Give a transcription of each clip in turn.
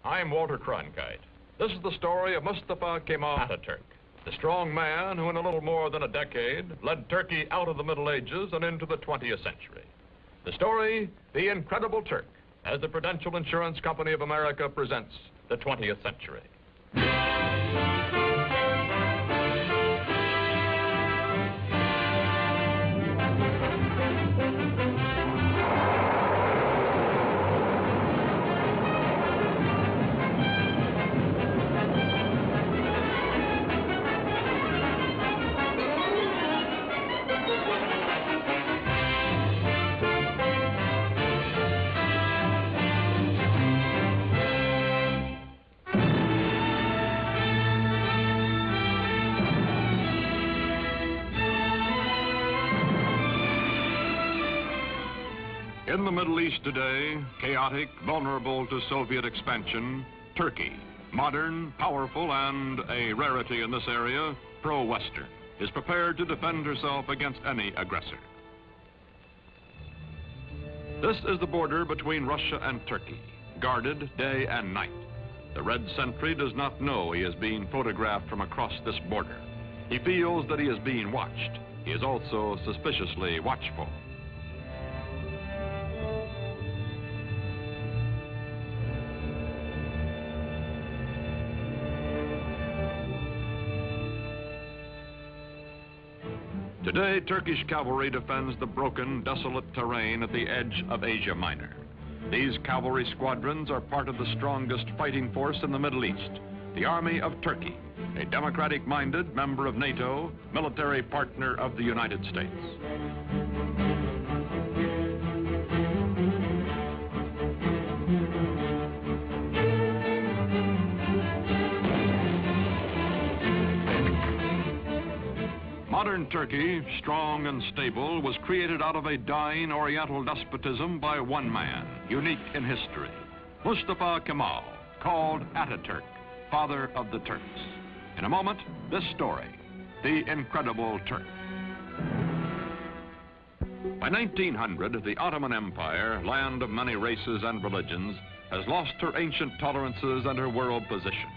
I'm Walter Cronkite. This is the story of Mustafa Kemal Atatürk, the strong man who in a little more than a decade led Turkey out of the Middle Ages and into the 20th century. The story, The Incredible Turk, as the Prudential Insurance Company of America presents the 20th century. In the Middle East today, chaotic, vulnerable to Soviet expansion, Turkey, modern, powerful, and a rarity in this area, pro-Western, is prepared to defend herself against any aggressor. This is the border between Russia and Turkey, guarded day and night. The red sentry does not know he is being photographed from across this border. He feels that he is being watched. He is also suspiciously watchful. Today, Turkish cavalry defends the broken, desolate terrain at the edge of Asia Minor. These cavalry squadrons are part of the strongest fighting force in the Middle East, the Army of Turkey, a democratic-minded member of NATO, military partner of the United States. Modern Turkey, strong and stable, was created out of a dying Oriental despotism by one man, unique in history, Mustafa Kemal, called Ataturk, father of the Turks. In a moment, this story, The Incredible Turk. By 1900, the Ottoman Empire, land of many races and religions, has lost her ancient tolerances and her world position,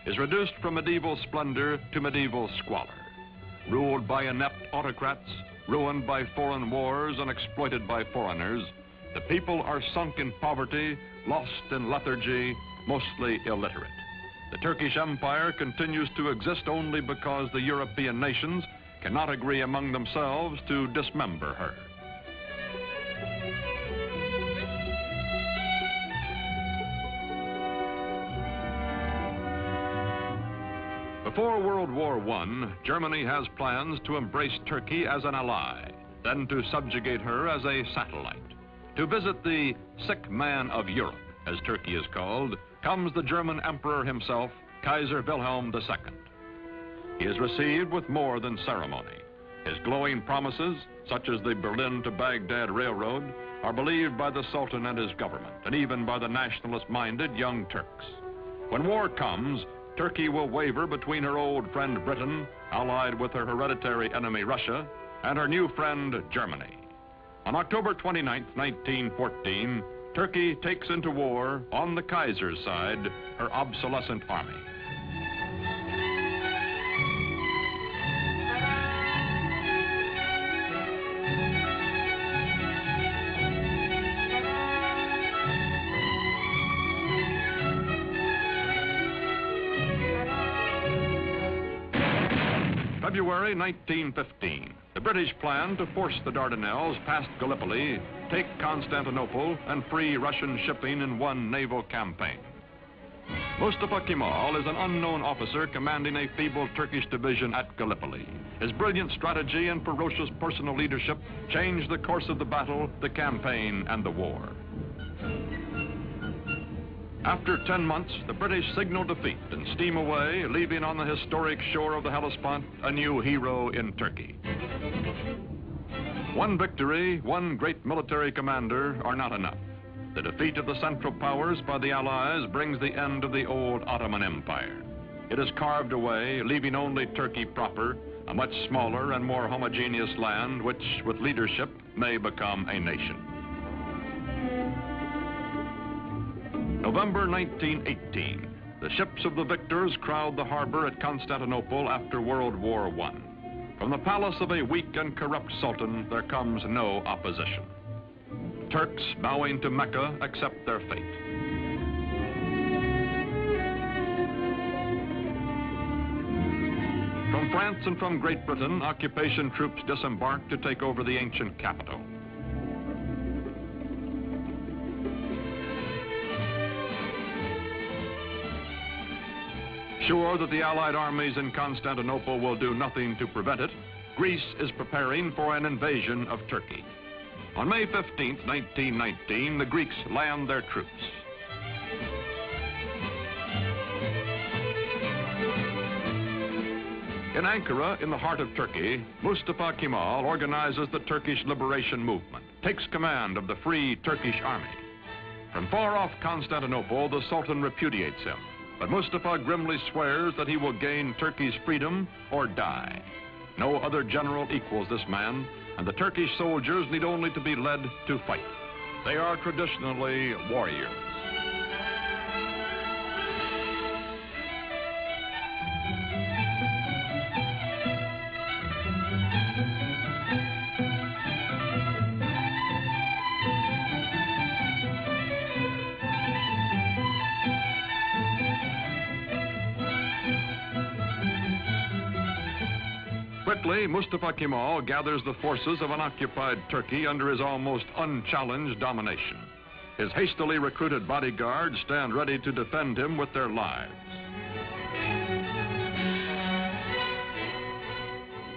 is reduced from medieval splendor to medieval squalor. Ruled by inept autocrats, ruined by foreign wars and exploited by foreigners, the people are sunk in poverty, lost in lethargy, mostly illiterate. The Turkish Empire continues to exist only because the European nations cannot agree among themselves to dismember her. Before World War I, Germany has plans to embrace Turkey as an ally, then to subjugate her as a satellite. To visit the sick man of Europe, as Turkey is called, comes the German emperor himself, Kaiser Wilhelm II. He is received with more than ceremony. His glowing promises, such as the Berlin to Baghdad Railroad, are believed by the Sultan and his government, and even by the nationalist-minded Young Turks. When war comes, Turkey will waver between her old friend Britain, allied with her hereditary enemy Russia, and her new friend Germany. On October 29, 1914, Turkey takes into war, on the Kaiser's side, her obsolescent army. February 1915, the British plan to force the Dardanelles past Gallipoli, take Constantinople, and free Russian shipping in one naval campaign. Mustafa Kemal is an unknown officer commanding a feeble Turkish division at Gallipoli. His brilliant strategy and ferocious personal leadership changed the course of the battle, the campaign, and the war. After 10 months, the British signal defeat and steam away, leaving on the historic shore of the Hellespont a new hero in Turkey. One victory, one great military commander are not enough. The defeat of the Central Powers by the Allies brings the end of the old Ottoman Empire. It is carved away, leaving only Turkey proper, a much smaller and more homogeneous land which, with leadership, may become a nation. November 1918. The ships of the victors crowd the harbor at Constantinople after World War I. From the palace of a weak and corrupt sultan, there comes no opposition. Turks bowing to Mecca accept their fate. From France and from Great Britain, occupation troops disembark to take over the ancient capital. Sure that the Allied armies in Constantinople will do nothing to prevent it, Greece is preparing for an invasion of Turkey. On May 15, 1919, the Greeks land their troops. In Ankara, in the heart of Turkey, Mustafa Kemal organizes the Turkish liberation movement, takes command of the Free Turkish Army. From far off Constantinople, the Sultan repudiates him, but Mustafa grimly swears that he will gain Turkey's freedom or die. No other general equals this man, and the Turkish soldiers need only to be led to fight. They are traditionally warriors. Quickly, Mustafa Kemal gathers the forces of an occupied Turkey under his almost unchallenged domination. His hastily recruited bodyguards stand ready to defend him with their lives.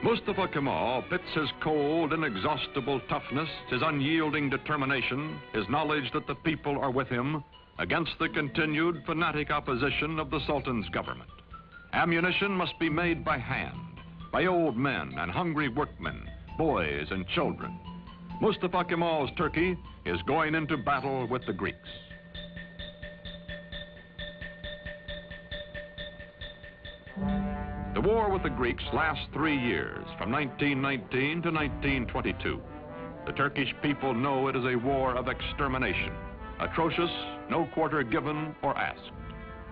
Mustafa Kemal pits his cold, inexhaustible toughness, his unyielding determination, his knowledge that the people are with him, against the continued fanatic opposition of the Sultan's government. Ammunition must be made by hand, by old men and hungry workmen, boys and children. Mustafa Kemal's Turkey is going into battle with the Greeks. The war with the Greeks lasts 3 years, from 1919 to 1922. The Turkish people know it is a war of extermination, atrocious, no quarter given or asked.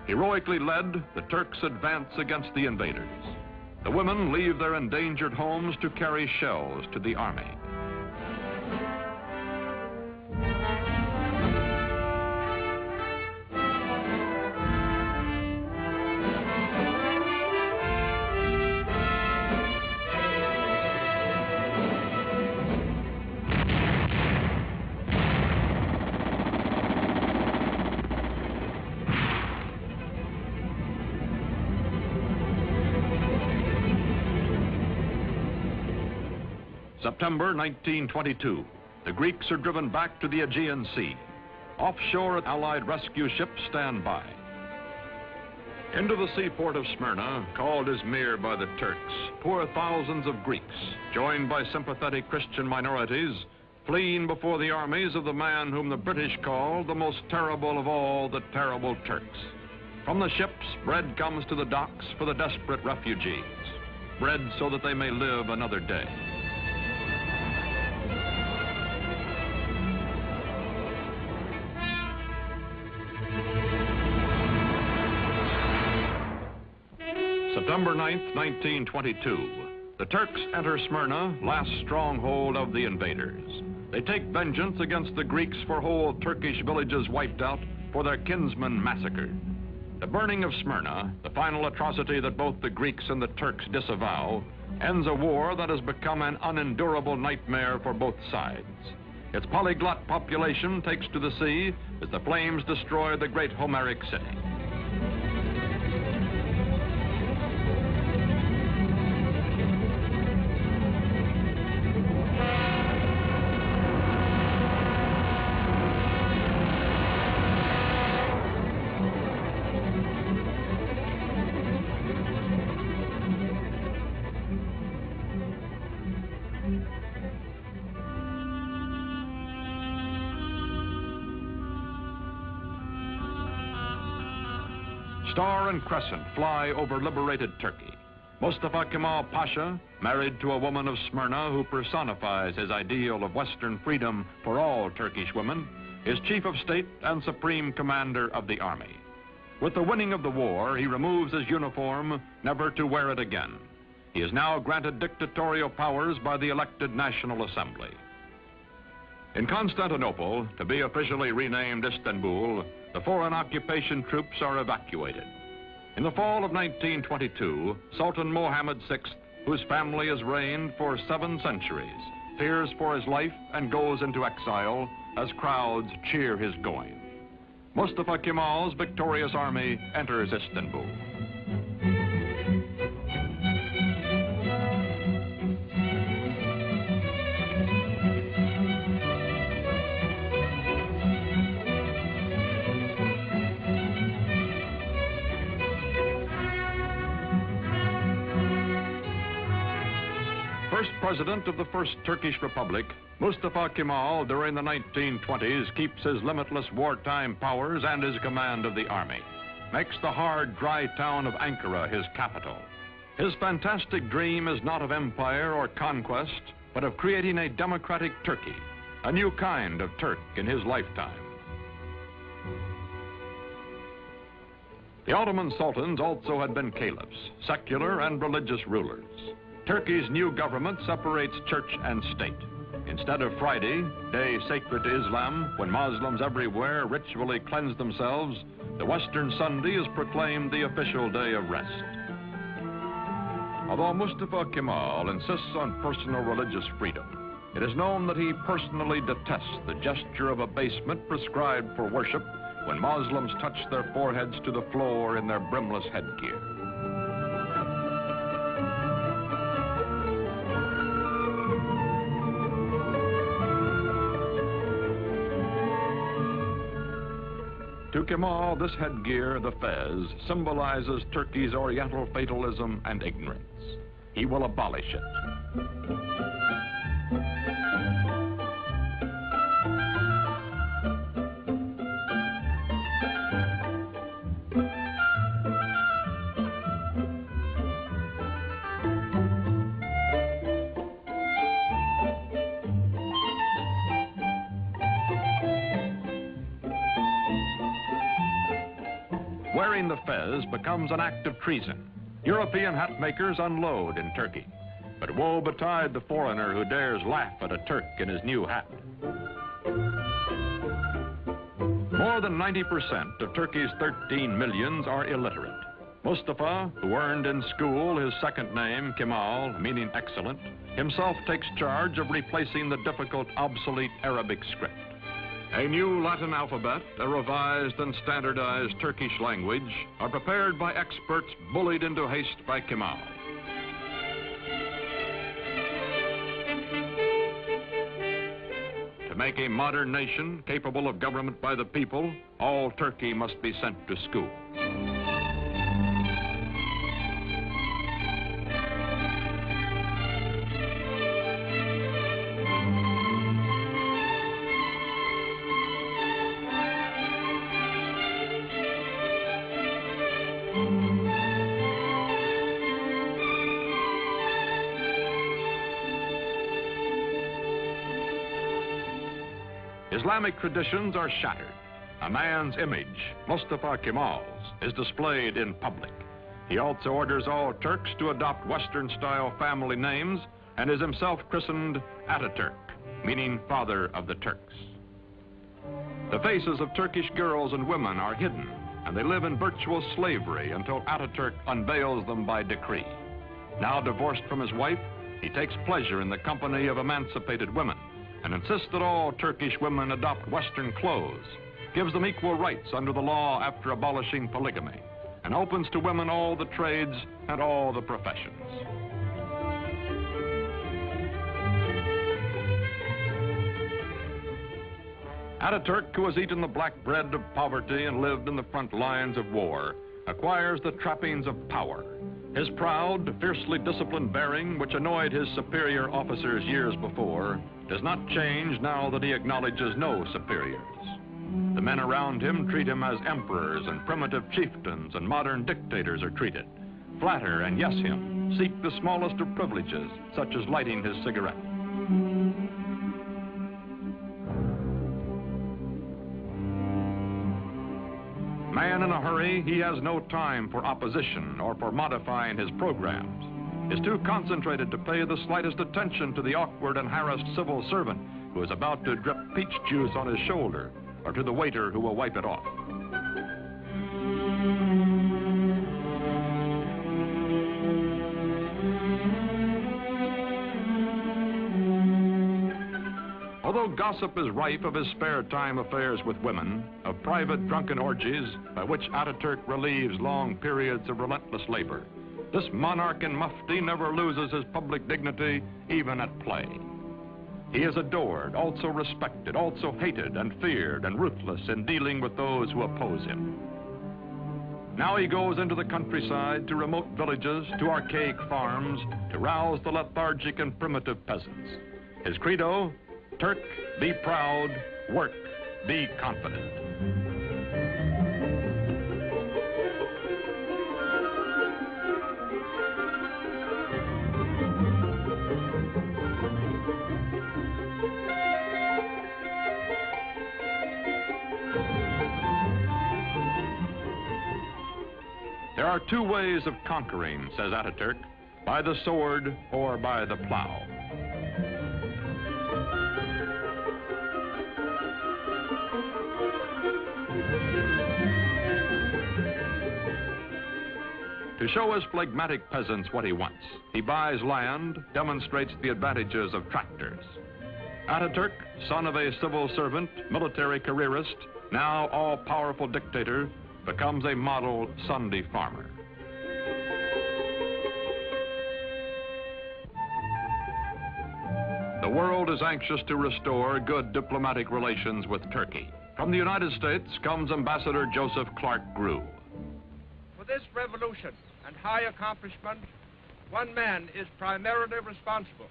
Heroically led, the Turks advance against the invaders. The women leave their endangered homes to carry shells to the army. September 1922, the Greeks are driven back to the Aegean Sea. Offshore, Allied rescue ships stand by. Into the seaport of Smyrna, called Izmir by the Turks, pour thousands of Greeks, joined by sympathetic Christian minorities, fleeing before the armies of the man whom the British call the most terrible of all the terrible Turks. From the ships, bread comes to the docks for the desperate refugees. Bread so that they may live another day. September 9th, 1922. The Turks enter Smyrna, last stronghold of the invaders. They take vengeance against the Greeks for whole Turkish villages wiped out, for their kinsmen massacred. The burning of Smyrna, the final atrocity that both the Greeks and the Turks disavow, ends a war that has become an unendurable nightmare for both sides. Its polyglot population takes to the sea as the flames destroy the great Homeric city. Star and crescent fly over liberated Turkey. Mustafa Kemal Pasha, married to a woman of Smyrna who personifies his ideal of Western freedom for all Turkish women, is Chief of State and Supreme Commander of the Army. With the winning of the war, he removes his uniform, never to wear it again. He is now granted dictatorial powers by the elected National Assembly. In Constantinople, to be officially renamed Istanbul, the foreign occupation troops are evacuated. In the fall of 1922, Sultan Mohammed VI, whose family has reigned for 7 centuries, fears for his life and goes into exile as crowds cheer his going. Mustafa Kemal's victorious army enters Istanbul. First president of the First Turkish Republic, Mustafa Kemal, during the 1920s, keeps his limitless wartime powers and his command of the army, makes the hard, dry town of Ankara his capital. His fantastic dream is not of empire or conquest, but of creating a democratic Turkey, a new kind of Turk in his lifetime. The Ottoman sultans also had been caliphs, secular and religious rulers. Turkey's new government separates church and state. Instead of Friday, day sacred to Islam, when Muslims everywhere ritually cleanse themselves, the Western Sunday is proclaimed the official day of rest. Although Mustafa Kemal insists on personal religious freedom, it is known that he personally detests the gesture of abasement prescribed for worship when Muslims touch their foreheads to the floor in their brimless headgear. To Kemal, this headgear, the fez, symbolizes Turkey's Oriental fatalism and ignorance. He will abolish it. Wearing the fez becomes an act of treason. European hat makers unload in Turkey. But woe betide the foreigner who dares laugh at a Turk in his new hat. More than 90% of Turkey's 13 millions are illiterate. Mustafa, who earned in school his second name, Kemal, meaning excellent, himself takes charge of replacing the difficult, obsolete Arabic script. A new Latin alphabet, a revised and standardized Turkish language are prepared by experts bullied into haste by Kemal. To make a modern nation capable of government by the people, all Turkey must be sent to school. Islamic traditions are shattered. A man's image, Mustafa Kemal's, is displayed in public. He also orders all Turks to adopt Western-style family names and is himself christened Ataturk, meaning father of the Turks. The faces of Turkish girls and women are hidden, and they live in virtual slavery until Ataturk unveils them by decree. Now divorced from his wife, he takes pleasure in the company of emancipated women and insists that all Turkish women adopt Western clothes, gives them equal rights under the law after abolishing polygamy, and opens to women all the trades and all the professions. Ataturk, who has eaten the black bread of poverty and lived in the front lines of war, acquires the trappings of power. His proud, fiercely disciplined bearing, which annoyed his superior officers years before, does not change now that he acknowledges no superiors. The men around him treat him as emperors and primitive chieftains and modern dictators are treated. Flatter and yes him, seek the smallest of privileges, such as lighting his cigarette. Man in a hurry, he has no time for opposition or for modifying his programs. Is too concentrated to pay the slightest attention to the awkward and harassed civil servant who is about to drip peach juice on his shoulder, or to the waiter who will wipe it off. Although gossip is rife of his spare time affairs with women, of private drunken orgies by which Ataturk relieves long periods of relentless labor, this monarch in mufti never loses his public dignity, even at play. He is adored, also respected, also hated and feared and ruthless in dealing with those who oppose him. Now he goes into the countryside, to remote villages, to archaic farms, to rouse the lethargic and primitive peasants. His credo, Turk, be proud, work, be confident. There are two ways of conquering, says Ataturk, by the sword or by the plow. To show his phlegmatic peasants what he wants, he buys land, demonstrates the advantages of tractors. Ataturk, son of a civil servant, military careerist, now all-powerful dictator, becomes a model Sunday farmer. The world is anxious to restore good diplomatic relations with Turkey. From the United States comes Ambassador Joseph Clark Grew. For this revolution and high accomplishment, one man is primarily responsible.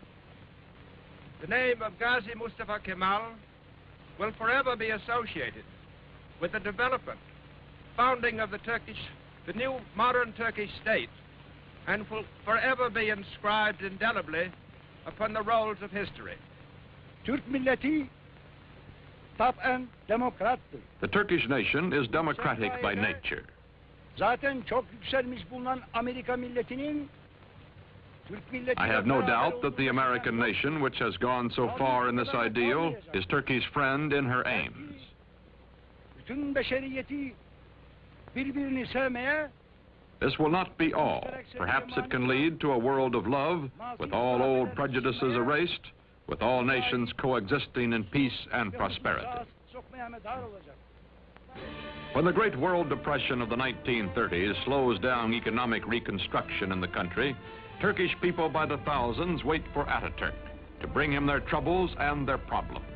The name of Gazi Mustafa Kemal will forever be associated with the development, founding of the new modern Turkish state, and will forever be inscribed indelibly upon the rolls of history. Türk milleti taben demokrattır. The Turkish nation is democratic by nature. Zaten çok yükselmiş bulunan Amerika milletinin Türk milleti. I have no doubt that the American nation, which has gone so far in this ideal, is Turkey's friend in her aims. Bütün beşeriyeti birbirini sevmeye. This will not be all. Perhaps it can lead to a world of love, with all old prejudices erased, with all nations coexisting in peace and prosperity. When the Great World Depression of the 1930s slows down economic reconstruction in the country, Turkish people by the thousands wait for Ataturk to bring him their troubles and their problems.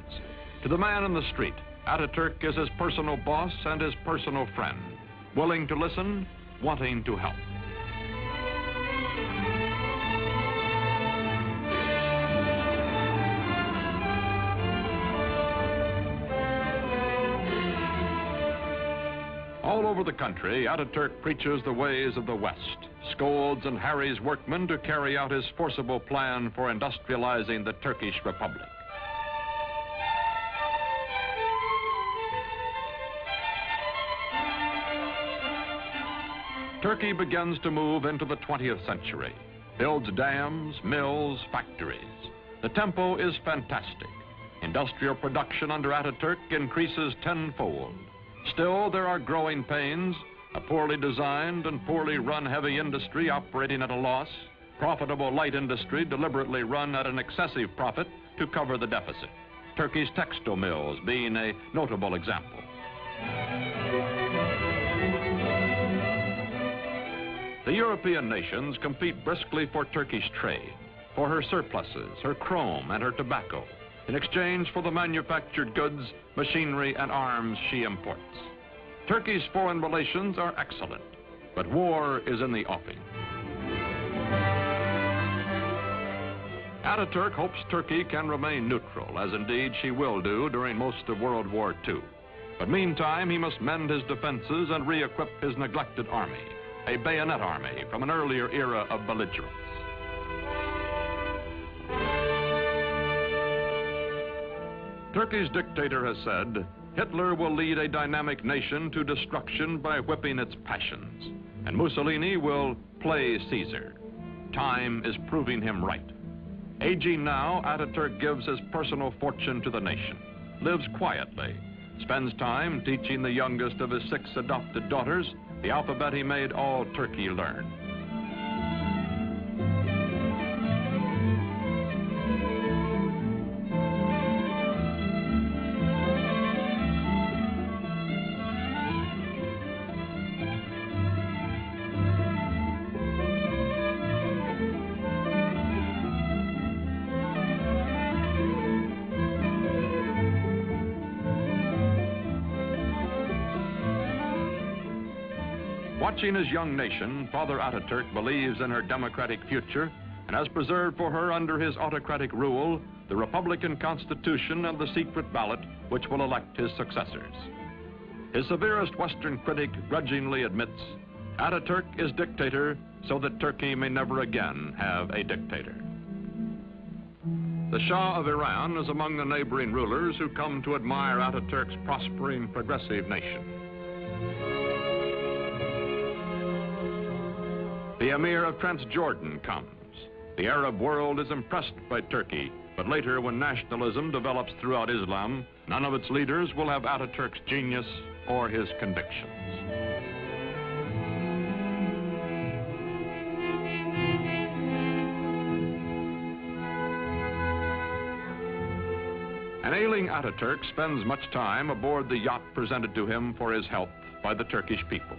To the man in the street, Ataturk is his personal boss and his personal friend, willing to listen, wanting to help. All over the country, Ataturk preaches the ways of the West, scolds and harries workmen to carry out his forcible plan for industrializing the Turkish Republic. Turkey begins to move into the 20th century, builds dams, mills, factories. The tempo is fantastic. Industrial production under Ataturk increases tenfold. Still, there are growing pains, a poorly designed and poorly run heavy industry operating at a loss, profitable light industry deliberately run at an excessive profit to cover the deficit. Turkey's textile mills being a notable example. The European nations compete briskly for Turkish trade, for her surpluses, her chrome, and her tobacco, in exchange for the manufactured goods, machinery, and arms she imports. Turkey's foreign relations are excellent, but war is in the offing. Ataturk hopes Turkey can remain neutral, as indeed she will do during most of World War II. But meantime, he must mend his defenses and re-equip his neglected army, a bayonet army from an earlier era of belligerence. Turkey's dictator has said, Hitler will lead a dynamic nation to destruction by whipping its passions, and Mussolini will play Caesar. Time is proving him right. Aging now, Ataturk gives his personal fortune to the nation, lives quietly, spends time teaching the youngest of his 6 adopted daughters the alphabet he made all Turkey learn. Watching his young nation, Father Ataturk believes in her democratic future and has preserved for her under his autocratic rule the Republican Constitution and the secret ballot which will elect his successors. His severest Western critic grudgingly admits, Ataturk is dictator so that Turkey may never again have a dictator. The Shah of Iran is among the neighboring rulers who come to admire Ataturk's prospering, progressive nation. The Emir of Transjordan comes. The Arab world is impressed by Turkey, but later when nationalism develops throughout Islam, none of its leaders will have Ataturk's genius or his convictions. An ailing Ataturk spends much time aboard the yacht presented to him for his health by the Turkish people.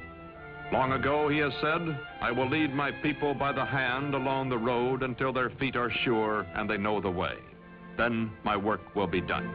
Long ago, he has said, I will lead my people by the hand along the road until their feet are sure and they know the way. Then my work will be done.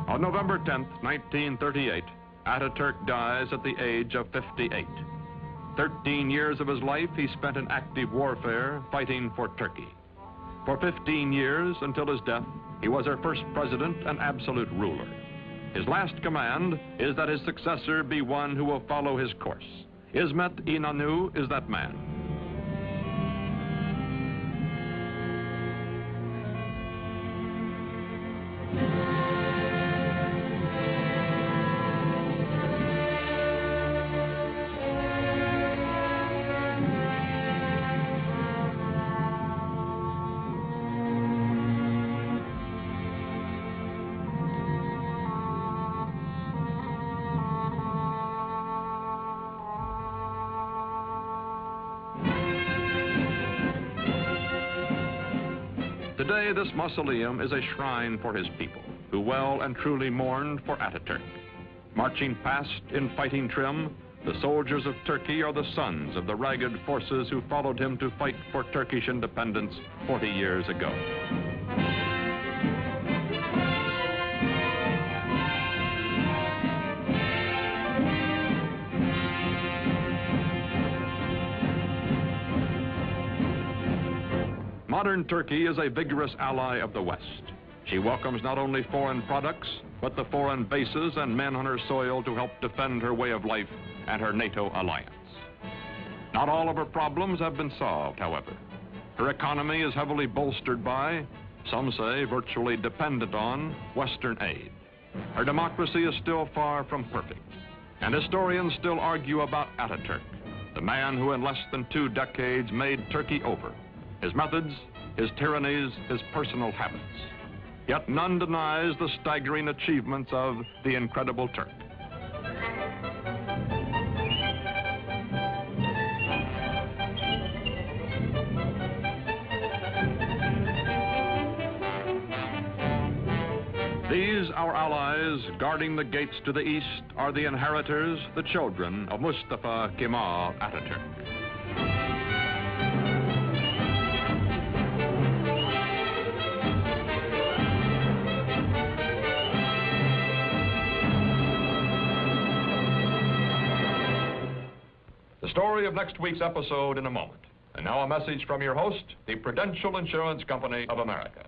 On November 10th, 1938, Ataturk dies at the age of 58. 13 years of his life he spent in active warfare fighting for Turkey. For 15 years, until his death, he was our first president and absolute ruler. His last command is that his successor be one who will follow his course. İsmet İnönü is that man. Today, this mausoleum is a shrine for his people, who well and truly mourned for Ataturk. Marching past in fighting trim, the soldiers of Turkey are the sons of the ragged forces who followed him to fight for Turkish independence 40 years ago. Modern Turkey is a vigorous ally of the West. She welcomes not only foreign products, but the foreign bases and men on her soil to help defend her way of life and her NATO alliance. Not all of her problems have been solved, however. Her economy is heavily bolstered by, some say virtually dependent on, Western aid. Her democracy is still far from perfect, and historians still argue about Ataturk, the man who in less than 2 decades made Turkey over. His methods, his tyrannies, his personal habits. Yet none denies the staggering achievements of the incredible Turk. These, our allies, guarding the gates to the east, are the inheritors, the children of Mustafa Kemal Atatürk. story of next week's episode in a moment. And now a message from your host, the Prudential Insurance Company of America.